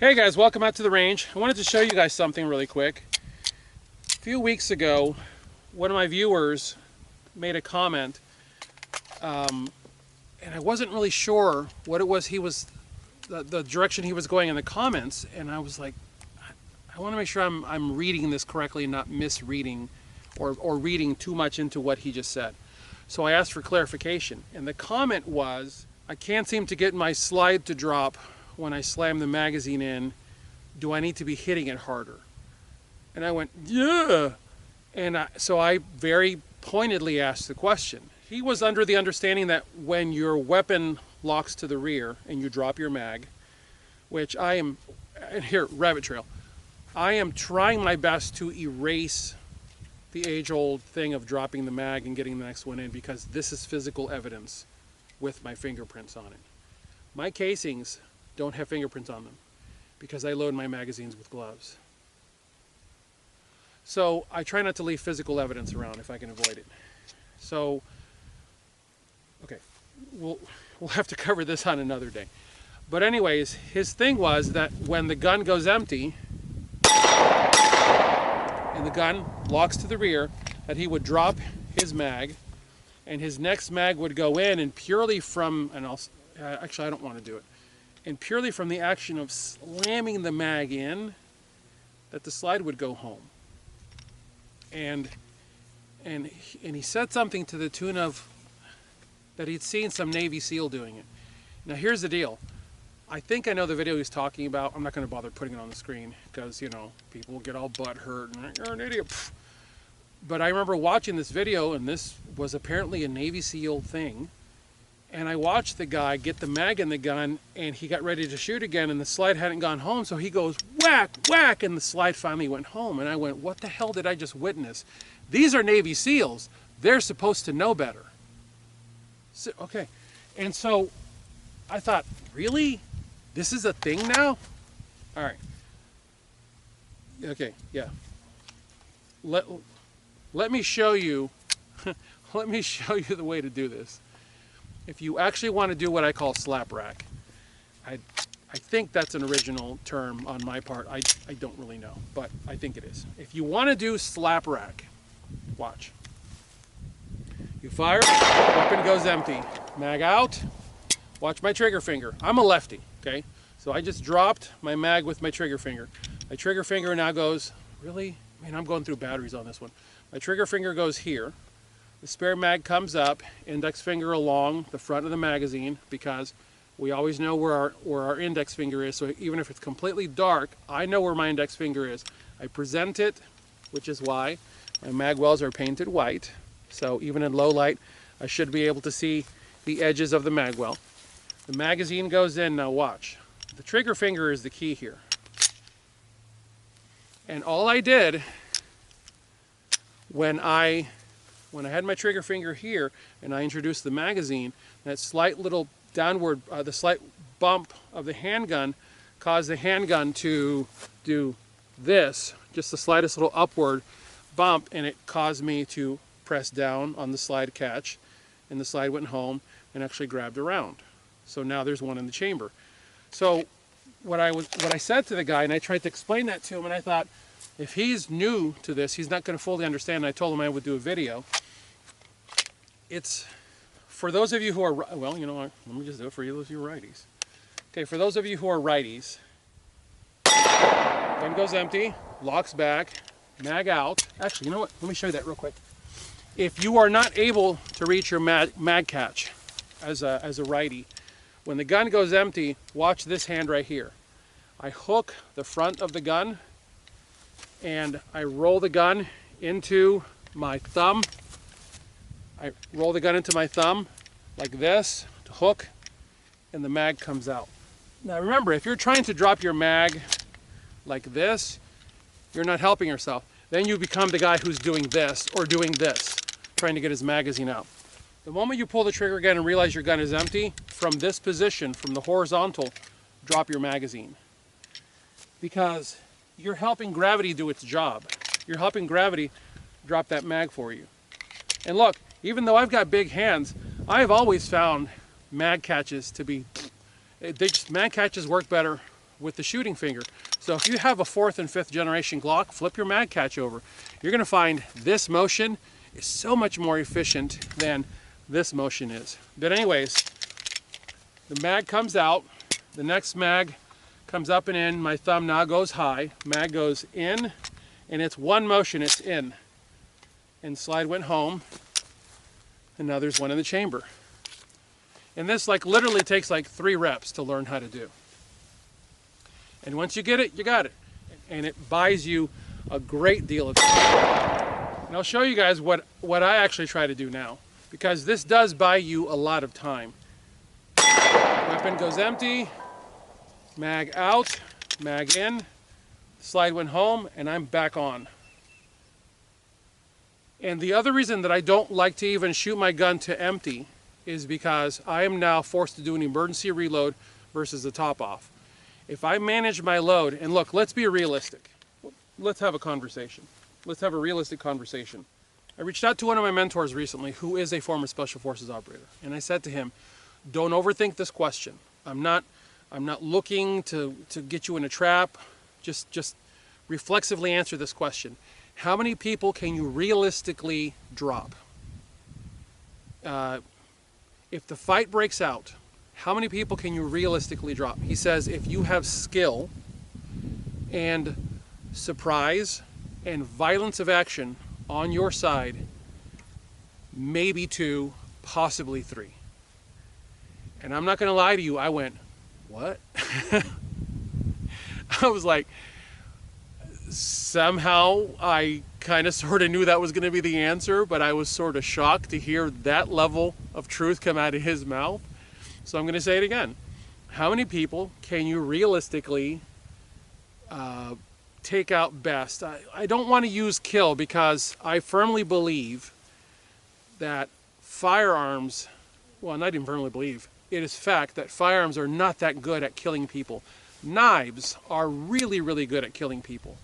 Hey guys, welcome out to the range. I wanted to show you guys something really quick. A few weeks ago, one of my viewers made a comment, and I wasn't really sure what it was the direction he was going in the comments, and I was like, I want to make sure I'm reading this correctly and not misreading or reading too much into what he just said. So I asked for clarification, and the comment was, I can't seem to get my slide to drop when I slam the magazine in. Do I need to be hitting it harder? And I went, yeah. And so I very pointedly asked the question. He was under the understanding that when your weapon locks to the rear and you drop your mag, which I am, and here, rabbit trail, I am trying my best to erase the age-old thing of dropping the mag and getting the next one in, because this is physical evidence with my fingerprints on it. My casings don't have fingerprints on them because I load my magazines with gloves. So I try not to leave physical evidence around if I can avoid it. So, okay, we'll have to cover this on another day. But anyways, his thing was that when the gun goes empty and the gun locks to the rear, that he would drop his mag and his next mag would go in, and purely from, and actually I don't want to do it, and purely from the action of slamming the mag in, that the slide would go home. And he said something to the tune of that he'd seen some Navy SEAL doing it. Now here's the deal. I think I know the video he's talking about. I'm not going to bother putting it on the screen because, you know, people will get all butt hurt and you're an idiot. But I remember watching this video, and this was apparently a Navy SEAL thing. And I watched the guy get the mag in the gun, and he got ready to shoot again, and the slide hadn't gone home, so he goes whack, whack, and the slide finally went home. And I went, what the hell did I just witness? These are Navy SEALs. They're supposed to know better. So, okay, and so I thought, really? This is a thing now? All right. Okay, yeah. Let me show you, let me show you the way to do this. If you actually want to do what I call slap rack, I think that's an original term on my part. I don't really know, but I think it is. If you want to do slap rack, watch. You fire, weapon goes empty, mag out, watch my trigger finger. I'm a lefty, okay? So I just dropped my mag with my trigger finger. My trigger finger now goes, really? Man, I'm going through batteries on this one. My trigger finger goes here. The spare mag comes up, index finger along the front of the magazine, because we always know where our index finger is, so even if it's completely dark, I know where my index finger is. I present it, which is why my mag wells are painted white, so even in low light, I should be able to see the edges of the mag well. The magazine goes in, now watch. The trigger finger is the key here. And all I did when I had my trigger finger here and I introduced the magazine, that slight little downward, the slight bump of the handgun caused the handgun to do this, just the slightest little upward bump, and it caused me to press down on the slide catch, and the slide went home and actually grabbed around. So now there's one in the chamber. So what I said to the guy, and I tried to explain that to him, and I thought, if he's new to this, he's not going to fully understand. And I told him I would do a video. It's for those of you who are, well, you know what, let me just do it for you, those of you righties. Okay, for those of you who are righties, gun goes empty, locks back, mag out. Actually, you know what, let me show you that real quick. If you are not able to reach your mag catch as a righty, when the gun goes empty, watch this hand right here. I hook the front of the gun and I roll the gun into my thumb. I roll the gun into my thumb like this to hook, and the mag comes out. Now remember, if you're trying to drop your mag like this, you're not helping yourself. Then you become the guy who's doing this or doing this, trying to get his magazine out. The moment you pull the trigger again and realize your gun is empty, from this position, from the horizontal, drop your magazine. Because you're helping gravity do its job. You're helping gravity drop that mag for you. And look, even though I've got big hands, I've always found mag catches to be, mag catches work better with the shooting finger. So if you have a 4th and 5th generation Glock, flip your mag catch over. You're going to find this motion is so much more efficient than this motion is. But anyways, the mag comes out, the next mag comes up and in, my thumb now goes high, mag goes in, and it's one motion, it's in. And slide went home, and now there's one in the chamber. And this like literally takes like 3 reps to learn how to do. And once you get it, you got it. And it buys you a great deal of time. And I'll show you guys what I actually try to do now, because this does buy you a lot of time. Weapon goes empty, mag out, mag in, slide went home, and I'm back on. And the other reason that I don't like to even shoot my gun to empty is because I am now forced to do an emergency reload versus the top off. If I manage my load, and look, let's be realistic. Let's have a conversation. Let's have a realistic conversation. I reached out to one of my mentors recently who is a former Special Forces operator, and I said to him, don't overthink this question. I'm not looking to get you in a trap. Just reflexively answer this question. How many people can you realistically drop? If the fight breaks out, how many people can you realistically drop? He says if you have skill and surprise and violence of action on your side, maybe 2, possibly 3. And I'm not going to lie to you, I went, what? I was like, somehow I kind of sort of knew that was going to be the answer, but I was sort of shocked to hear that level of truth come out of his mouth. So I'm going to say it again. How many people can you realistically take out best? I don't want to use kill because I firmly believe that firearms, well, not even firmly believe, it is fact that firearms are not that good at killing people. Knives are really, really good at killing people.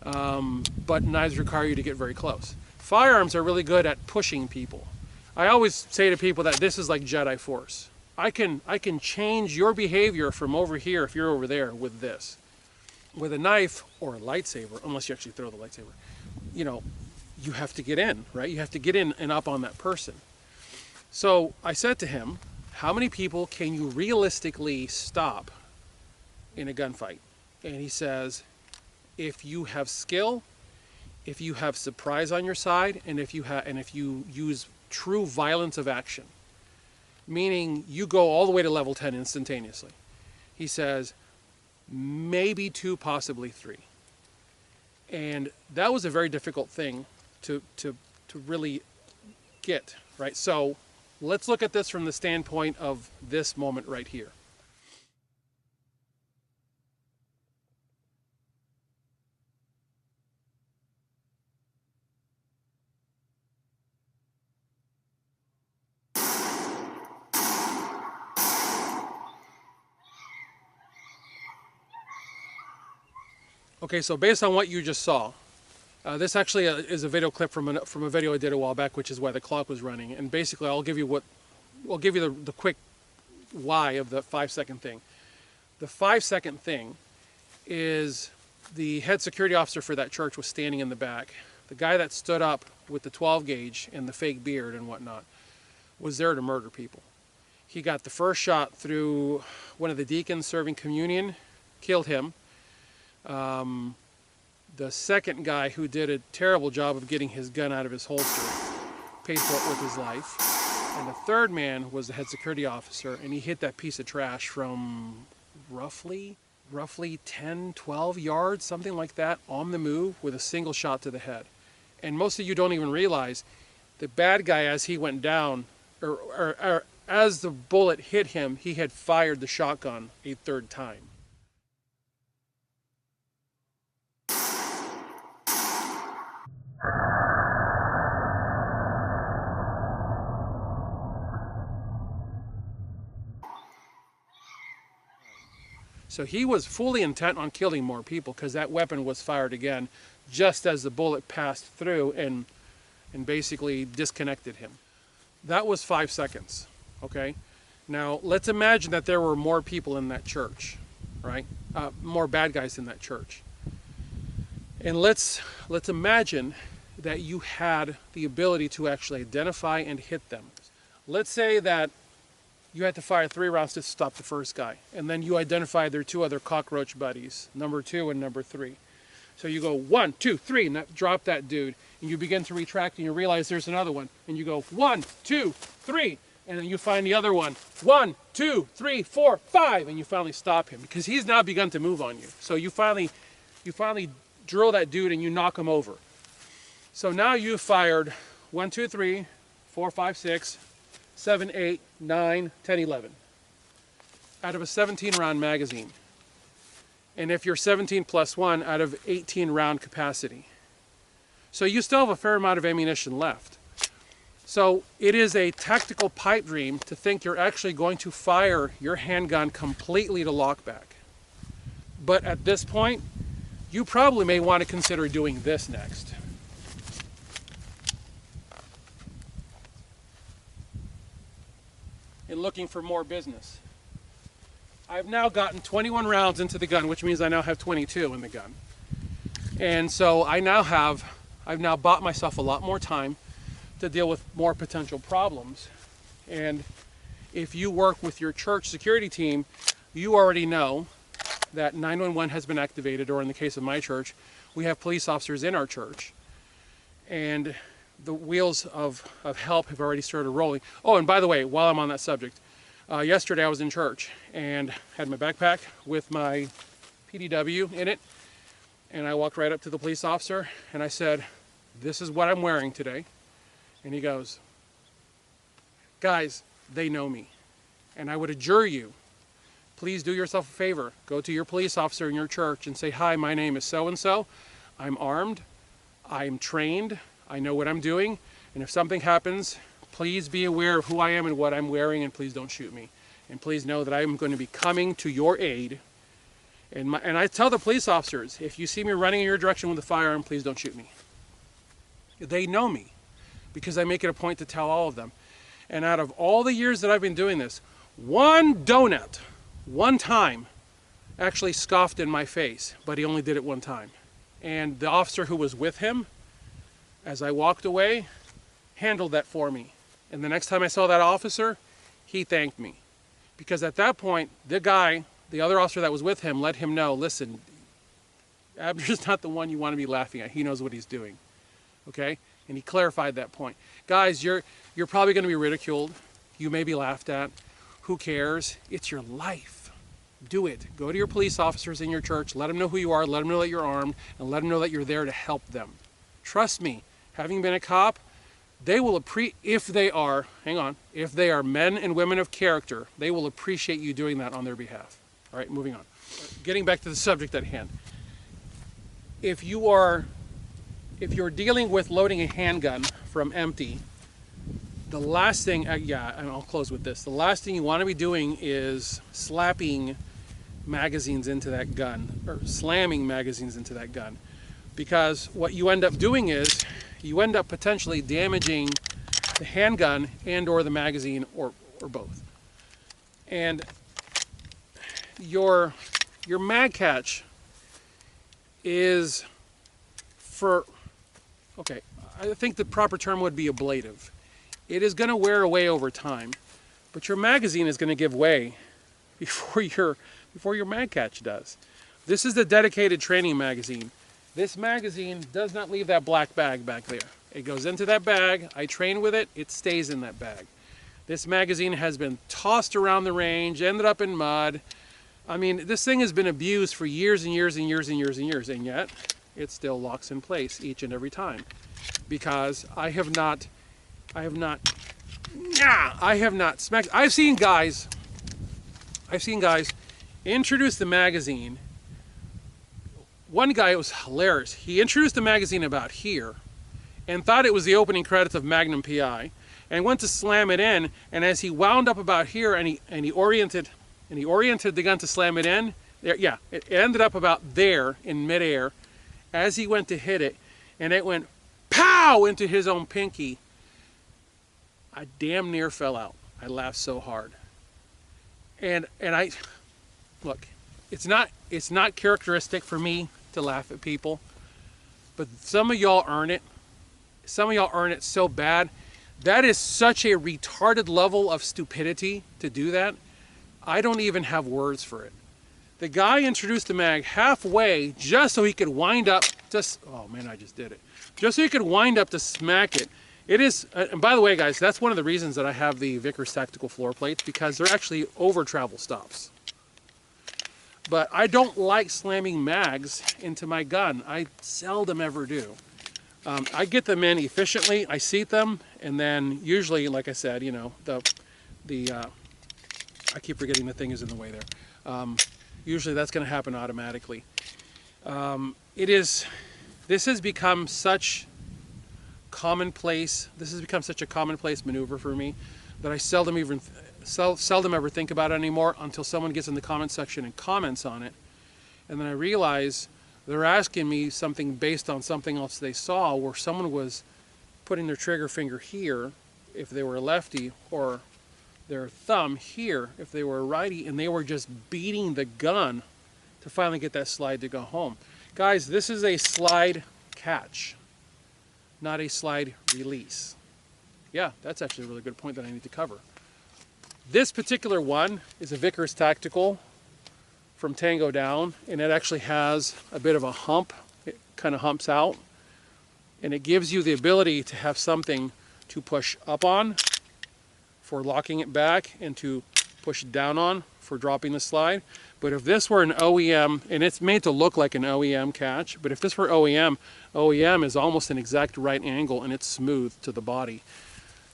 But knives require you to get very close. Firearms are really good at pushing people. I always say to people that this is like Jedi Force. I can change your behavior from over here if you're over there with this. With a knife or a lightsaber, unless you actually throw the lightsaber, you know, you have to get in, right? You have to get in and up on that person. So I said to him, how many people can you realistically stop in a gunfight? And he says, if you have skill, if you have surprise on your side, and if you use true violence of action, meaning you go all the way to level 10 instantaneously. He says, maybe 2, possibly 3. And that was a very difficult thing to really get, right? So let's look at this from the standpoint of this moment right here. Okay, so based on what you just saw, this actually is a video clip from a video I did a while back, which is why the clock was running. And basically, I'll give you the quick why of the 5-second thing. The 5-second thing is the head security officer for that church was standing in the back. The guy that stood up with the 12 gauge and the fake beard and whatnot was there to murder people. He got the first shot through one of the deacons serving communion, killed him. The second guy, who did a terrible job of getting his gun out of his holster, paid for it with his life. And the third man was the head security officer, and he hit that piece of trash from roughly 10, 12 yards, something like that, on the move with a single shot to the head. And most of you don't even realize the bad guy, as he went down, or as the bullet hit him, he had fired the shotgun a 3rd time. So he was fully intent on killing more people because that weapon was fired again just as the bullet passed through and basically disconnected him. That was 5 seconds, okay? Now let's imagine that there were more people in that church, right? more bad guys in that church. And let's imagine that you had the ability to actually identify and hit them. Let's say that you had to fire 3 rounds to stop the first guy, and then you identify their 2 other cockroach buddies, number 2 and number 3. So you go 1, 2, 3, and drop that dude, and you begin to retract, and you realize there's another one, and you go 1, 2, 3, and then you find the other one, 1, 2, 3, 4, 5, and you finally stop him because he's now begun to move on you. So you finally drill that dude and you knock him over. So now you've fired 1, 2, 3, 4, 5, 6, 7, 8, 9, 10, 11 out of a 17-round magazine. And if you're 17 plus 1 out of 18 round capacity. So you still have a fair amount of ammunition left. So it is a tactical pipe dream to think you're actually going to fire your handgun completely to lockback. But at this point, you probably may want to consider doing this next. And looking for more business. I've now gotten 21 rounds into the gun, which means I now have 22 in the gun. And so I've now bought myself a lot more time to deal with more potential problems. And if you work with your church security team, you already know that 911 has been activated, or in the case of my church, we have police officers in our church. And the wheels of help have already started rolling. Oh, and by the way, while I'm on that subject, yesterday I was in church and had my backpack with my PDW in it. And I walked right up to the police officer and I said, "This is what I'm wearing today." And he goes, "Guys, they know me. And I would adjure you, please do yourself a favor. Go to your police officer in your church and say, 'Hi, my name is so-and-so. I'm armed. I'm trained. I know what I'm doing. And if something happens, please be aware of who I am and what I'm wearing, and please don't shoot me. And please know that I'm going to be coming to your aid.'" And I tell the police officers, if you see me running in your direction with a firearm, please don't shoot me. They know me because I make it a point to tell all of them. And out of all the years that I've been doing this, one donut, one time, actually scoffed in my face, but he only did it one time. And the officer who was with him, as I walked away, handled that for me. And the next time I saw that officer, he thanked me. Because at that point, the other officer that was with him, let him know, listen, Abner's not the one you want to be laughing at. He knows what he's doing. Okay? And he clarified that point. Guys, you're probably going to be ridiculed. You may be laughed at. Who cares? It's your life. Do it. Go to your police officers in your church. Let them know who you are. Let them know that you're armed. And let them know that you're there to help them. Trust me, having been a cop, they will if they are men and women of character, they will appreciate you doing that on their behalf. All right, moving on. Getting back to the subject at hand. If you're dealing with loading a handgun from empty, the last thing, and I'll close with this. The last thing you want to be doing is slapping magazines into that gun, or slamming magazines into that gun. Because what you end up doing is, you end up potentially damaging the handgun and or the magazine, or both. And your mag catch is I think the proper term would be ablative. It is going to wear away over time, but your magazine is going to give way before your mag catch does. This is the dedicated training magazine. This magazine does not leave that black bag back there. It goes into that bag, I train with it, it stays in that bag. This magazine has been tossed around the range, ended up in mud. I mean, this thing has been abused for years and years and years and years and years, and yet it still locks in place each and every time. Because I've seen guys introduce the magazine. One guy, it was hilarious. He introduced the magazine about here and thought it was the opening credits of Magnum PI, and went to slam it in, and as he wound up about here and he oriented the gun to slam it in, it ended up about there in midair as he went to hit it, and it went pow into his own pinky. I damn near fell out. I laughed so hard. And look, it's not characteristic for me to laugh at people, but some of y'all earn it. Some of y'all earn it so bad. That is such a retarded level of stupidity to do that. I don't even have words for it. The guy introduced the mag halfway just so he could wind up, oh man, I just did it. Just so he could wind up to smack it. It is, and by the way guys, that's one of the reasons that I have the Vickers tactical floor plates, because they're actually over travel stops. But I don't like slamming mags into my gun. I seldom ever do. I get them in efficiently, I seat them, and then usually, like I said, you know, I keep forgetting the thing is in the way there. Usually that's going to happen automatically. This has become such commonplace. This has become such a commonplace maneuver for me that I seldom ever think about it anymore until someone gets in the comment section and comments on it, and then I realize they're asking me something based on something else they saw, where someone was putting their trigger finger here if they were a lefty, or their thumb here if they were a righty, and they were just beating the gun to finally get that slide to go home. Guys, this is a slide catch, not a slide release. Yeah, that's actually a really good point that I need to cover. This particular one is a Vickers Tactical from Tango down, and it actually has a bit of a hump. It kind of humps out, and it gives you the ability to have something to push up on for locking it back, and to push down on for dropping the slide. But if this were an OEM, and it's made to look like an OEM catch, but if this were OEM, OEM is almost an exact right angle, and it's smooth to the body.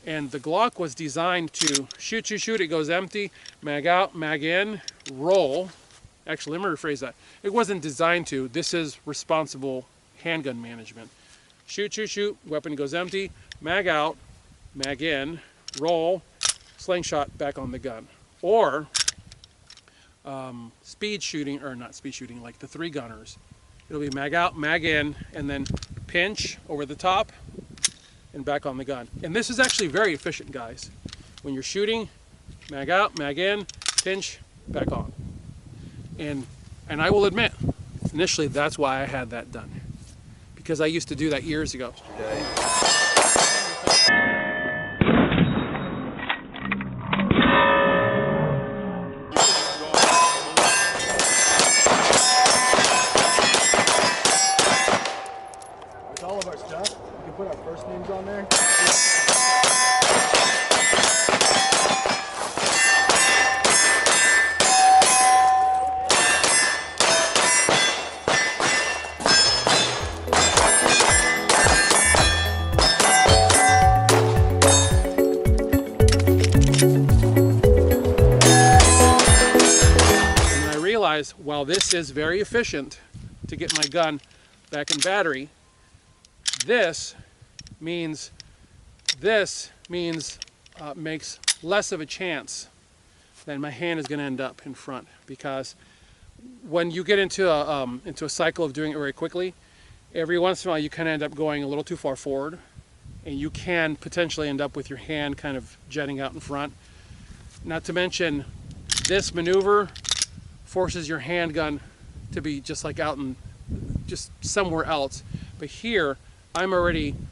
And the Glock was designed to shoot, it goes empty, mag out, mag in, roll. Actually, let me rephrase that. It wasn't designed to. This is responsible handgun management. Shoot, weapon goes empty, mag out, mag in, roll, slingshot back on the gun. Or speed shooting, or not speed shooting, like the 3-gunners. It'll be mag out, mag in, and then pinch over the top and back on the gun. And this is actually very efficient, guys. When you're shooting, mag out, mag in, pinch, back on. And I will admit, initially that's why I had that done, because I used to do that years ago. With all of our stuff, we can put our first names on there. While this is very efficient to get my gun back in battery, this means makes less of a chance that my hand is going to end up in front, because when you get into a cycle of doing it very quickly, every once in a while you kind of end up going a little too far forward, and you can potentially end up with your hand kind of jetting out in front. Not to mention, this maneuver forces your handgun to be just like out in just somewhere else. But here, it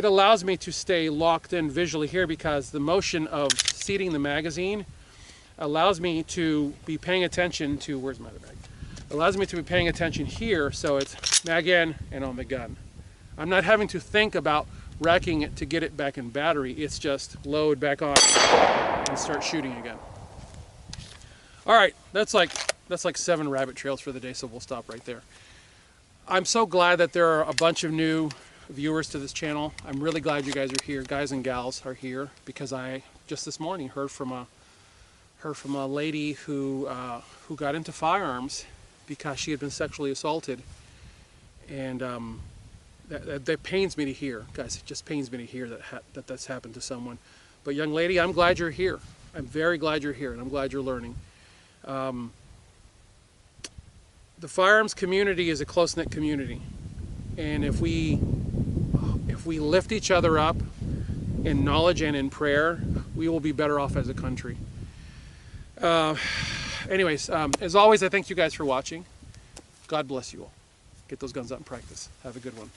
allows me to stay locked in visually here, because the motion of seating the magazine allows me to be paying attention to, where's my other bag? Allows me to be paying attention here, so it's mag in and on the gun. I'm not having to think about racking it to get it back in battery. It's just load back on and start shooting again. All right, that's like 7 rabbit trails for the day, so we'll stop right there. I'm so glad that there are a bunch of new viewers to this channel. I'm really glad you guys are here, guys and gals are here, because I just this morning heard from a lady who got into firearms because she had been sexually assaulted, and that pains me to hear, guys. It just pains me to hear that that's happened to someone. But young lady, I'm glad you're here. I'm very glad you're here, and I'm glad you're learning. The firearms community is a close-knit community, and if we lift each other up in knowledge and in prayer, we will be better off as a country. anyways, as always, I thank you guys for watching. God bless you all. Get those guns out and practice. Have a good one.